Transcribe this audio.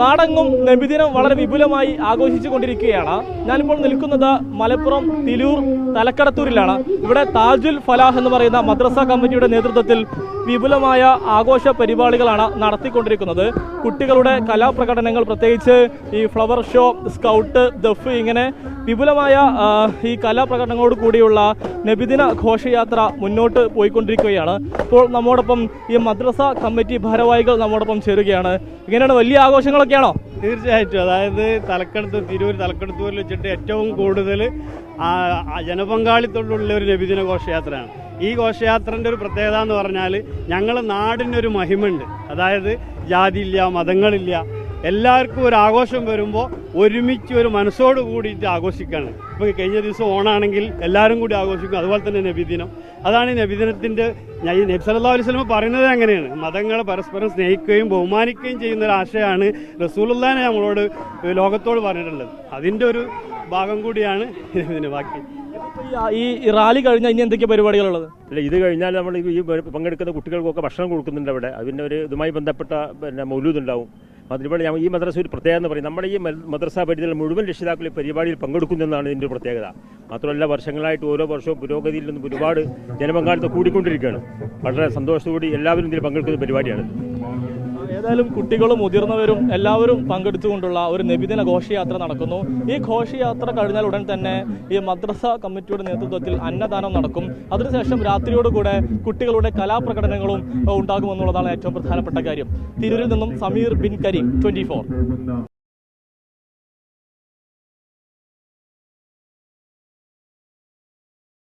നാടെങ്ങും നബിദിനം വളരെ വിപുലമായി ആഘോഷിച്ചുകൊണ്ടിരിക്കുകയാണ്. ഞാനിപ്പോൾ നിൽക്കുന്നത് മലപ്പുറം തിരൂർ തലക്കടത്തൂരിലാണ്. ഇവിടെ താജുൽ ഫലാഹ് എന്ന് പറയുന്ന മദ്രസ കമ്മിറ്റിയുടെ നേതൃത്വത്തിൽ വിപുലമായ ആഘോഷ പരിപാടികളാണ് നടത്തിക്കൊണ്ടിരിക്കുന്നത്. കുട്ടികളുടെ കലാപ്രകടനങ്ങൾ, പ്രത്യേകിച്ച് ഈ ഫ്ലവർ ഷോ, സ്കൗട്ട്, ദഫ്, ഇങ്ങനെ വിപുലമായ ഈ കലാപ്രകടനങ്ങളോട് കൂടിയുള്ള നബിദിന ഘോഷയാത്ര മുന്നോട്ട് പോയിക്കൊണ്ടിരിക്കുകയാണ്. ഇപ്പോൾ നമ്മോടൊപ്പം ഈ മദ്രസ കമ്മിറ്റി ഭാരവാഹികൾ നമ്മോടൊപ്പം ചേരുകയാണ്. ഇങ്ങനെയാണ് വലിയ ആഘോഷങ്ങളൊക്കെയാണോ? തീർച്ചയായിട്ടും. അതായത് തലക്കടത്തൂരിൽ വെച്ചിട്ട് ഏറ്റവും കൂടുതൽ ജനപങ്കാളിത്തമുള്ള ഒരു നബിദിന ഘോഷയാത്രയാണ്. ഈ ഘോഷയാത്രൻ്റെ ഒരു പ്രത്യേകത എന്ന് പറഞ്ഞാൽ ഞങ്ങളുടെ നാടിനൊരു മഹിമയുണ്ട്. അതായത് ജാതിയില്ല, മതങ്ങളില്ല, എല്ലാവർക്കും ഒരു ആഘോഷം വരുമ്പോൾ ഒരുമിച്ച് ഒരു മനസ്സോട് കൂടിയിട്ട് ആഘോഷിക്കുകയാണ്. ഇപ്പോൾ കഴിഞ്ഞ ദിവസം ഓണാണെങ്കിൽ എല്ലാവരും കൂടി ആഘോഷിക്കും. അതുപോലെ തന്നെ നബിദിനം. അതാണ് ഈ നബിദിനത്തിൻ്റെ നബി സല്ലല്ലാഹു അലൈഹി വസല്ലം പറയുന്നത് അങ്ങനെയാണ്. മതങ്ങളെ പരസ്പരം സ്നേഹിക്കുകയും ബഹുമാനിക്കുകയും ചെയ്യുന്ന ഒരു ആശയമാണ് റസൂലുള്ളാഹി നമ്മളോട് ലോകത്തോട് പറഞ്ഞിട്ടുള്ളത്. അതിൻ്റെ ഒരു ഭാഗം കൂടിയാണ് ഇതിന്. ബാക്കി ഈ റാലി കഴിഞ്ഞാൽ ഇനി എന്തൊക്കെ പരിപാടികളുള്ളത്? അല്ല, ഇത് കഴിഞ്ഞാൽ നമ്മൾ ഈ പങ്കെടുക്കുന്ന കുട്ടികൾക്കൊക്കെ ഭക്ഷണം കൊടുക്കുന്നുണ്ട് അവിടെ. അതിൻ്റെ ഒരു ഇതുമായി ബന്ധപ്പെട്ട മൗലൂദ് ഉണ്ടാവും. അതിലൂടെ ഈ മദ്രസ ഒരു പ്രത്യേകത എന്ന് പറയും, നമ്മുടെ ഈ മദ്രസ പരിധിയിൽ മുഴുവൻ രക്ഷിതാക്കൾ ഈ പരിപാടിയിൽ പങ്കെടുക്കുന്നതെന്നാണ് ഇതിൻ്റെ ഒരു പ്രത്യേകത. മാത്രമല്ല, വർഷങ്ങളായിട്ട് ഓരോ വർഷവും പുരോഗതിയിൽ നിന്നും ഒരുപാട് ജനപങ്കാളിത്തം കൂടിക്കൊണ്ടിരിക്കുകയാണ്. വളരെ സന്തോഷത്തോടെ എല്ലാവരും ഇതിൽ പങ്കെടുക്കുന്ന പരിപാടിയാണ്. ഏതായാലും കുട്ടികളും മുതിർന്നവരും എല്ലാവരും പങ്കെടുത്തുകൊണ്ടുള്ള ഒരു നബിദിന ഘോഷയാത്ര നടക്കുന്നു. ഈ ഘോഷയാത്ര കഴിഞ്ഞാൽ ഉടൻ തന്നെ ഈ മദ്രസ കമ്മിറ്റിയുടെ നേതൃത്വത്തിൽ അന്നദാനം നടക്കും. അതിനുശേഷം രാത്രിയോടുകൂടെ കുട്ടികളുടെ കലാപ്രകടനങ്ങളും ഉണ്ടാകുമെന്നുള്ളതാണ് ഏറ്റവും പ്രധാനപ്പെട്ട കാര്യം. തിരൂരിൽ നിന്നും സമീർ ബിൻ കരീം, 24.